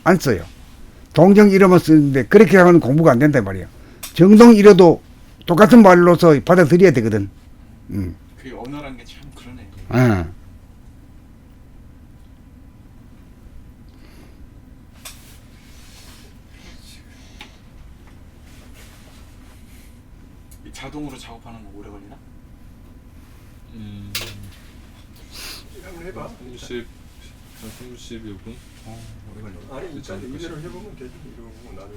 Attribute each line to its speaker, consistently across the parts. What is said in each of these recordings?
Speaker 1: 안 써요. 동정 이름을 쓰는데 그렇게 하면 공부가 안 된단 말이에요. 정동 이래도 똑같은 말로서 받아들여야 되거든.
Speaker 2: 그 언어란 게 참 그러네. 이 자동으로 작업하는 거 오래 걸리나?
Speaker 3: 한번 해봐.
Speaker 4: 30여 분?
Speaker 2: 오래 걸려.
Speaker 3: 아니 일단 이대로 해보면 되지. 이러고 나는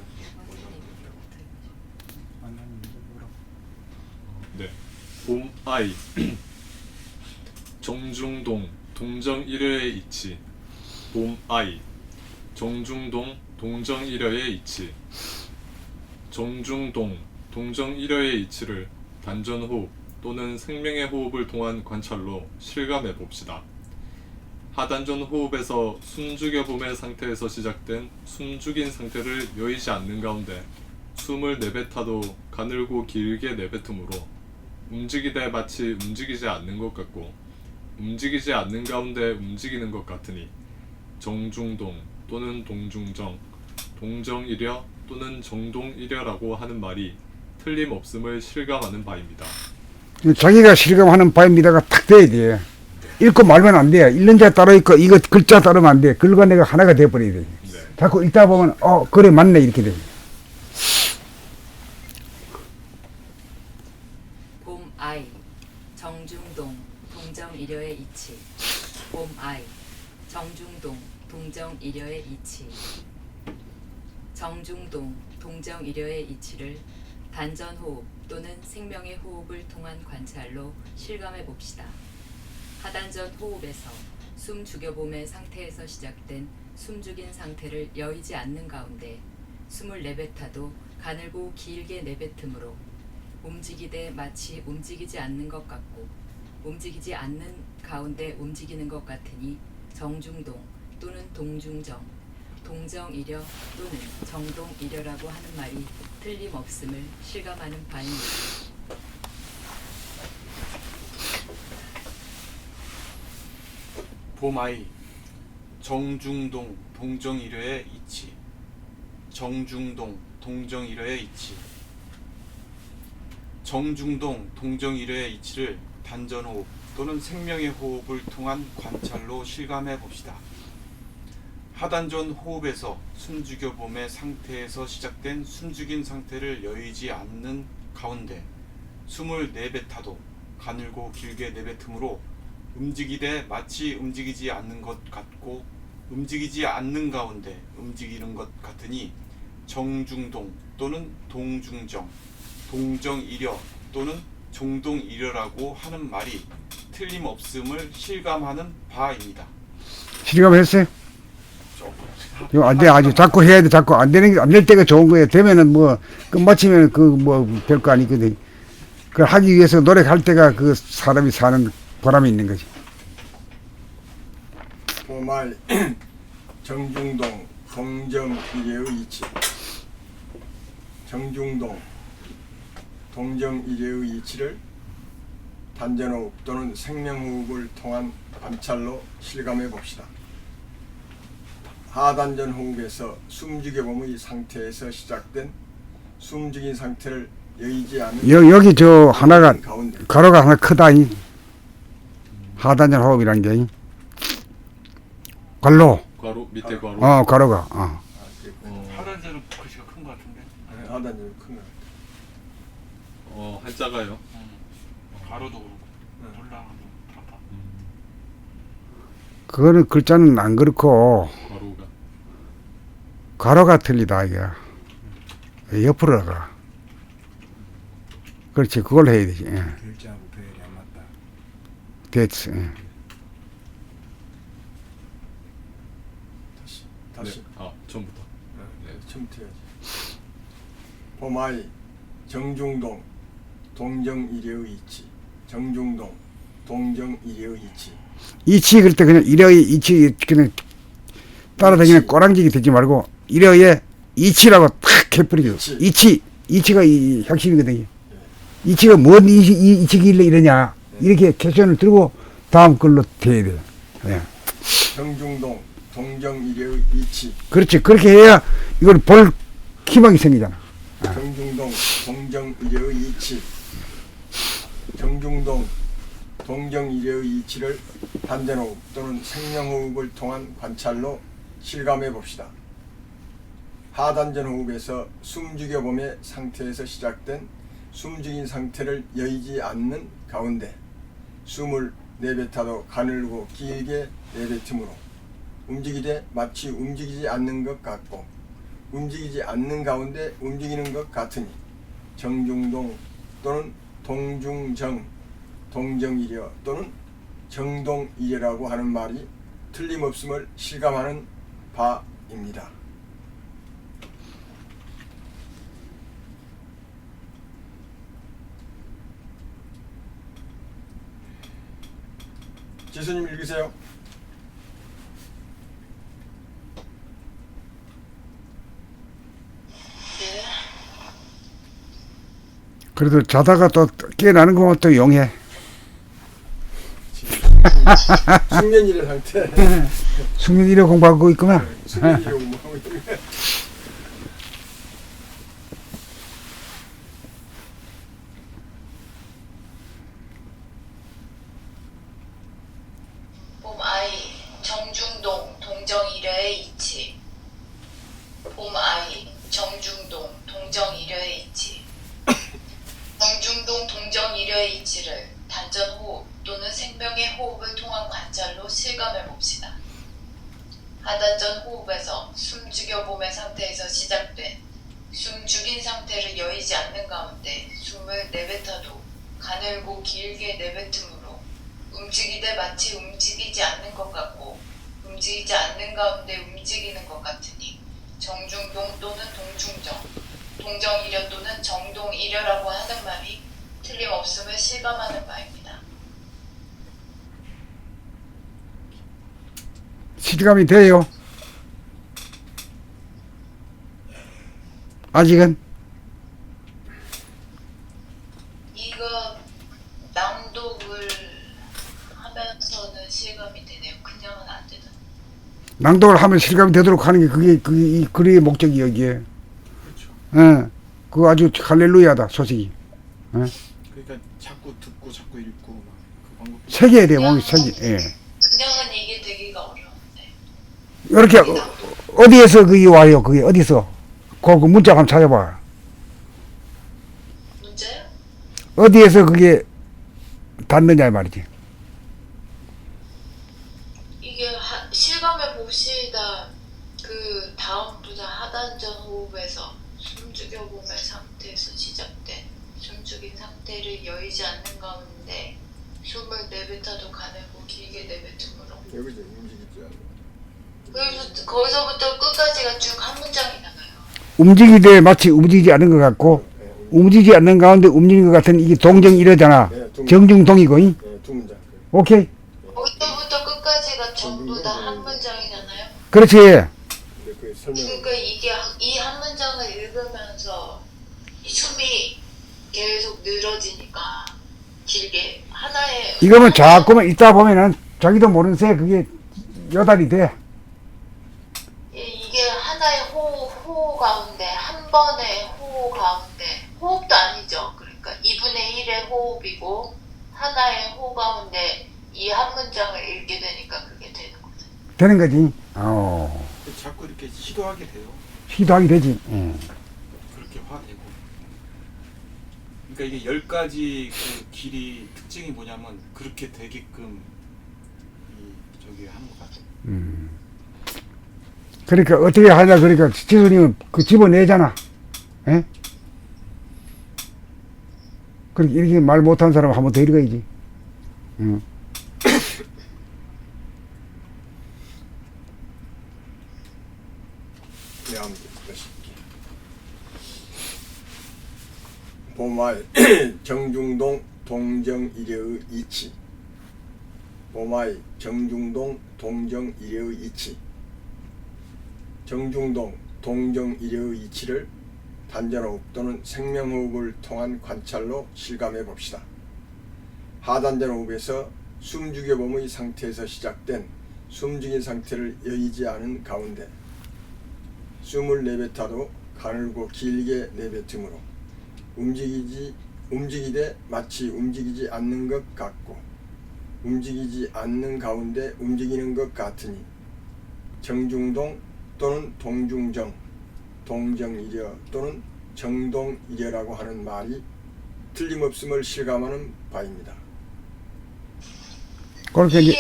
Speaker 4: 네. 봄 아이 정중동 동정 1회의 이치. 봄 아이 정중동 동정 1회의 이치. 정중동 동정 1회의 이치를 단전호흡 또는 생명의 호흡을 통한 관찰로 실감해 봅시다. 하단전 호흡에서 숨죽여봄의 상태에서 시작된 숨죽인 상태를 여의지 않는 가운데 숨을 내뱉어도 가늘고 길게 내뱉음으로 움직이되 마치 움직이지 않는 것 같고 움직이지 않는 가운데 움직이는 것 같으니 정중동 또는 동중정, 동정이려 또는 정동이려라고 하는 말이 틀림없음을 실감하는 바입니다.
Speaker 1: 자기가 실감하는 바입니다가 탁 돼야 돼. 읽고 말면 안 돼. 읽는 자 따로 있고 이거 글자 따르면 안 돼. 글과 내가 하나가 돼버려야 돼.
Speaker 4: 네.
Speaker 1: 자꾸 읽다 보면 그래 맞네 이렇게 돼.
Speaker 5: 봄 아이 정중동 동정 이려의 이치. 봄 아이 정중동 동정 이려의 이치. 정중동 동정 이려의 이치를 단전 호흡 또는 생명의 호흡을 통한 관찰로 실감해 봅시다. 하단전 호흡에서 숨 죽여봄의 상태에서 시작된 숨죽인 상태를 여의지 않는 가운데 숨을 내뱉어도 가늘고 길게 내뱉음으로 움직이되 마치 움직이지 않는 것 같고 움직이지 않는 가운데 움직이는 것 같으니 정중동 또는 동중정, 동정이려 또는 정동이려라고 하는 말이 틀림없음을 실감하는 바입니다.
Speaker 2: 봄아이 정중동 동정이려의 이치. 정중동 동정이려의 이치. 정중동 동정이려의 이치를 단전호흡 또는 생명의 호흡을 통한 관찰로 실감해 봅시다. 하단전 호흡에서 숨죽여봄의 상태에서 시작된 숨죽인 상태를 여의지 않는 가운데 숨을 내뱉어도 가늘고 길게 내뱉음으로 움직이되 마치 움직이지 않는 것 같고 움직이지 않는 가운데 움직이는 것 같으니 정중동 또는 동중정, 동정이려 또는 정동이려라고 하는 말이 틀림없음을 실감하는 바입니다.
Speaker 1: 실감했어요? 이거 안 돼. 아주 자꾸 해야 돼. 자꾸 안 되는 게 안 될 때가 좋은 거예요. 되면은 뭐 끝마치면 그 뭐 별거 아니거든. 그 하기 위해서 노력할 때가 그 사람이 사는 보람이 있는 거지.
Speaker 3: 봄아이 정중동 동정 이래의 이치. 정중동 동정 이래의 이치를 단전호흡 또는 생명호흡을 통한 관찰로 실감해 봅시다. 하단전 호흡에서 숨죽여봄의 상태에서 시작된 숨죽인 상태를 여의지 않는
Speaker 1: 여기 저 하나가
Speaker 3: 가운데
Speaker 1: 가로가 하나 크다. 하단전 호흡이란 게 괄로.
Speaker 4: 괄호 밑에 괄호.
Speaker 1: 가로가.
Speaker 2: 하단전은 글씨가 큰 것 같은데.
Speaker 3: 하단전 큰 거.
Speaker 4: 한자가요.
Speaker 2: 가로도 그렇고 놀라도 그렇다.
Speaker 1: 그거는 글자는 안 그렇고
Speaker 4: 괄호가.
Speaker 1: 가로가 틀리다 이게. 옆으로 가. 그렇지. 그걸 해야 되지.
Speaker 3: 글자하고 배열이 안 맞다.
Speaker 1: 됐어.
Speaker 3: 다시.
Speaker 4: 네. 처음부터. 네.
Speaker 3: 처음부터 해야지. 봄아이 정중동 동정이래의 이치. 정중동 동정이래의 이치.
Speaker 1: 이치 그럴 때 그냥 이려의 이치 그냥 따라다니는 꼬랑지기 되지 말고 이려의 이치라고 탁 해버리죠. 이치가 이 핵심이거든요. 이치가 뭔 이치길래 이러냐 이렇게 퀘션을 들고 다음 걸로 돼야 돼요.
Speaker 3: 정중동 동정이래의 이치,
Speaker 1: 그렇지. 그렇게 해야 이걸 볼 희망이 생기잖아.
Speaker 3: 정중동 동정이래의 이치, 정중동 동정이래의 이치를 단전호흡 또는 생명호흡을 통한 관찰로 실감해 봅시다. 하단전호흡에서 숨죽여봄의 상태에서 시작된 숨죽인 상태를 여의지 않는 가운데 숨을 내뱉어도 가늘고 길게 내뱉음으로 움직이되 마치 움직이지 않는 것 같고 움직이지 않는 가운데 움직이는 것 같으니 정중동 또는 동중정, 동정이려 또는 정동이려라고 하는 말이 틀림없음을 실감하는 바입니다. 지수님 읽으세요.
Speaker 1: 그래도 자다가 또 깨어나는 거면 또 용해.
Speaker 3: 숙면이래 상태.
Speaker 1: 숙면 이래 공부하고 있구나.
Speaker 3: 숙면이래 공부하고 있네.
Speaker 5: 봄 아이 정중동 동정이려의 이치. 봄 아이 정중동 동정이려의 이치. 정중동 동정이려의 이치를 단전호흡 또는 생명의 호흡을 통한 관찰로 실감해 봅시다. 하단전 호흡에서 숨 죽여봄의 상태에서 시작된 숨 죽인 상태를 여의지 않는 가운데 숨을 내뱉어도 가늘고 길게 내뱉음으로 움직이되 마치 움직이지 않는 것 같고 움직이지 않는 가운데 움직이는 것 같으니 정중동 또는 동중정, 동정이려 또는 정동이려라고 하는 말이 틀림없음을 실감하는 바입니다.
Speaker 1: 실감이 돼요? 아직은?
Speaker 5: 이거 낭독을 하면서는 실감이 되네요. 그냥은 안 되다.
Speaker 1: 낭독을 하면 실감이 되도록 하는 게 그게 이 글의 목적이 여기에.
Speaker 2: 그렇죠.
Speaker 1: 예. 그거 아주 할렐루야다 소식이. 예.
Speaker 2: 그러니까 자꾸 듣고 자꾸 읽고 막 그 방법.
Speaker 1: 새겨야 돼 몸이 새기. 예.
Speaker 5: 그냥은 이게 되기가 어려운데.
Speaker 1: 이렇게 어디에서 그게 와요? 그게 어디서? 그 문자 한번 찾아봐.
Speaker 5: 문제요?
Speaker 1: 어디에서 그게 닿느냐 이 말이지.
Speaker 5: 이게 실감해 봅시다. 그 다음부터 하단전 호흡에서 숨 죽여봄의 상태에서 시작된 숨 죽인 상태를 여의지 않는 가운데 숨을 내뱉어도 가늘고 길게 내뱉음으로
Speaker 3: 여기서 움직이지 않는.
Speaker 5: 거기서부터 끝까지가 쭉 한 문장이잖아요.
Speaker 1: 움직이되 마치 움직이지 않는 것 같고 움직이지 않는 가운데 움직이는 것 같은 이게 동정이러잖아.
Speaker 3: 네, 두 문장.
Speaker 1: 정중동이고.
Speaker 3: 네, 두 문장.
Speaker 1: 오케이.
Speaker 5: 거기서부터 끝까지가 전부 다 한 문장이잖아요.
Speaker 1: 그렇지.
Speaker 3: 근데 그 설명.
Speaker 5: 그러니까 이게 이 한 문장을 읽으면서 이 숨이 계속 늘어지니까 길게 하나의
Speaker 1: 이거면 자꾸만 있다 보면은 자기도 모르는 새 그게 여달이 돼.
Speaker 5: 이게 하나의 호흡 가운데 한 번의 호흡 가운데 호흡도 아니죠. 그러니까 2분의 1의 호흡이고 하나의 호흡 가운데 이 한 문장을 읽게 되니까 그게 되는 거죠.
Speaker 1: 되는 거지.
Speaker 2: 자꾸 이렇게 시도하게 돼요.
Speaker 1: 시도하게 되지.
Speaker 2: 그렇게 화내고. 그러니까 이게 10가지 그 길이 특징이 뭐냐면 그렇게 되게끔 저기 하는 것 같아요.
Speaker 1: 그러니까 어떻게 하냐 그러니까 지수님은 그 집어내잖아. 예? 그렇게 이렇게 말 못하는 사람 한번 더 읽어야지.
Speaker 3: 네, 한번 보실게. 봄아이 정중동 동정이래의 이치. 봄아이 정중동 동정이래의 이치. 정중동 동정이래의 이치를 단전호흡 또는 생명호흡을 통한 관찰로 실감해 봅시다. 하단전호흡에서 숨죽여봄의 상태에서 시작된 숨죽인 상태를 여의지 않은 가운데 숨을 내뱉어도 가늘고 길게 내뱉음으로 움직이되 마치 움직이지 않는 것 같고 움직이지 않는 가운데 움직이는 것 같으니 정중동 또는 동중정, 동정이려 또는 정동이려라고 하는 말이 틀림없음을 실감하는 바입니다.
Speaker 1: 그렇게 이제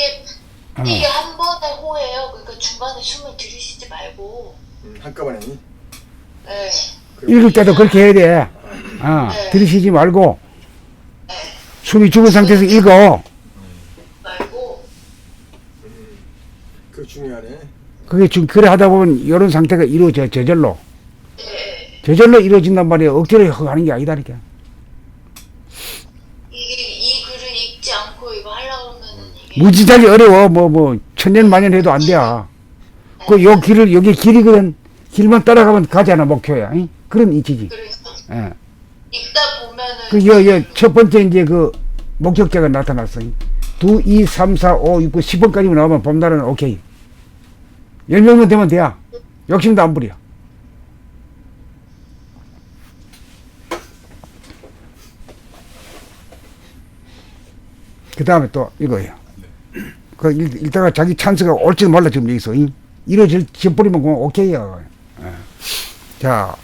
Speaker 6: 이게 한 번에 호예요. 그러니까 중간에 숨을 들이쉬지 말고.
Speaker 3: 한꺼번에
Speaker 6: 네.
Speaker 1: 읽을 때도 그렇게 해야 돼.
Speaker 6: 네.
Speaker 1: 들이쉬지 말고
Speaker 6: 네.
Speaker 1: 숨이 죽은 상태에서 읽어.
Speaker 6: 말고.
Speaker 3: 그 중요하네.
Speaker 1: 그게 지금 그래 하다 보면 이런 상태가 이루어져 저절로.
Speaker 6: 네.
Speaker 1: 저절로 이루어진단 말이야. 억지로 하는 게 아니다니까.
Speaker 6: 이게 이 글을 읽지 않고 이거 하려고 그러면은 이게.
Speaker 1: 무지하게 어려워. 뭐 천년만년 해도 안 돼. 그 요 길을 여기 길이거든. 길만 따라가면 가잖아 목표야. 응? 그런 이치지.
Speaker 6: 그래서
Speaker 1: 예.
Speaker 6: 읽다 보면은.
Speaker 1: 그 첫 번째 이제 그 목적자가 나타났어. 2, 2, 3, 4, 5, 6, 9, 10번까지만 나오면 봄날은 오케이. 10명만 되면 돼야. 욕심도 안 부려. 그 다음에 또 이거예요. 그 읽다가 자기 찬스가 올지도 몰라 지금 여기서. 이루어질 버리면 그냥 오케이야. 예. 자,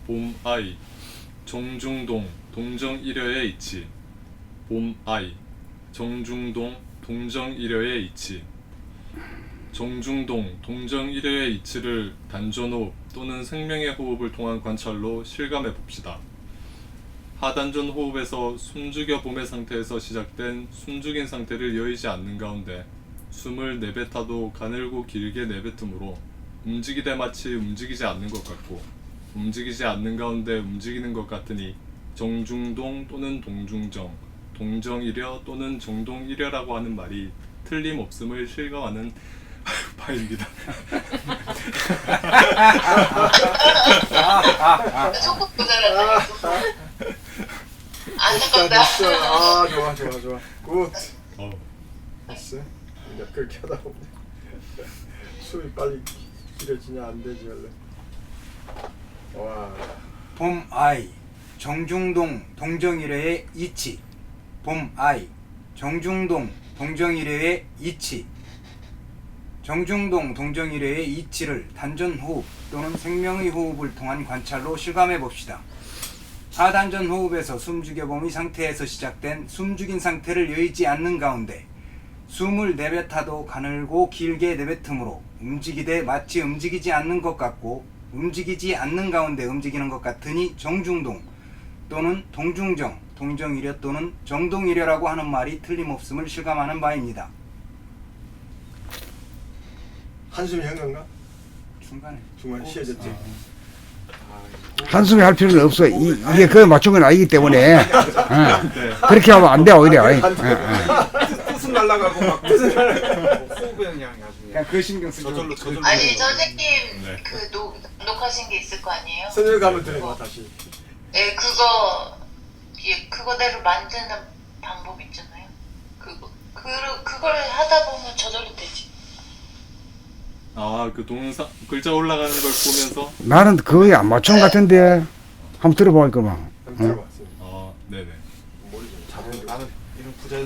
Speaker 4: 봄아이 정중동 동정이려의 이치 봄아이 정중동 동정이려의 이치 정중동 동정이려의 이치를 단전호흡 또는 생명의 호흡을 통한 관찰로 실감해 봅시다. 하단전 호흡에서 숨죽여 봄의 상태에서 시작된 숨죽인 상태를 여의지 않는 가운데 숨을 내뱉어도 가늘고 길게 내뱉음으로 움직이되 마치 움직이지 않는 것 같고 움직이지 않는 가운데 움직이는 것 같으니 정중동 또는 동중정, 동정이려 또는 정동이려라고 하는 말이 틀림없음을 실감하는 바입니다.
Speaker 6: 조금 모자랐다. 안타깝다.
Speaker 3: 아 좋아. 굿. 됐어. 이제 그렇게 하다 보면 숨이 빨리 길어지냐 안 되지 원래. 와.
Speaker 7: 봄아이 정중동 동정이려의 이치 봄아이 정중동 동정이려의 이치 정중동 동정이려의 이치를 단전호흡 또는 생명의 호흡을 통한 관찰로 실감해 봅시다. 하단전 호흡에서 숨죽여봄의 상태에서 시작된 숨죽인 상태를 여의지 않는 가운데 숨을 내뱉어도 가늘고 길게 내뱉음으로 움직이되 마치 움직이지 않는 것 같고 움직이지 않는 가운데 움직이는 것 같으니 정중동 또는 동중정, 동정이려 또는 정동이려라고 하는 말이 틀림없음을 실감하는 바입니다.
Speaker 3: 한숨이 한 건가?
Speaker 7: 중간에
Speaker 3: 쉬어졌지.
Speaker 1: 한숨이 할 필요는 없어. 이게 그 맞춘 건 아니기 때문에. 그렇게 하면 안 돼, 오히려.
Speaker 2: 뜻은 날라가고 막 뜻은 호흡에 그냥 아주
Speaker 7: 그냥 그 신경 쓰죠.
Speaker 2: 저절로
Speaker 6: 아니 선생님 그 녹화하신 게 있을 거 아니에요?
Speaker 3: 선생님 가면 들어봐 다시.
Speaker 6: 예, 그거대로 만드는 방법 있잖아요. 그걸 하다 보면 저절로 되지.
Speaker 4: 아, 그 동영상 글자 올라가는 걸 보면서
Speaker 1: 나는 거의 안 맞춘 것 같은데. 한번 들어봐, 그만.
Speaker 3: 한번 들어봐.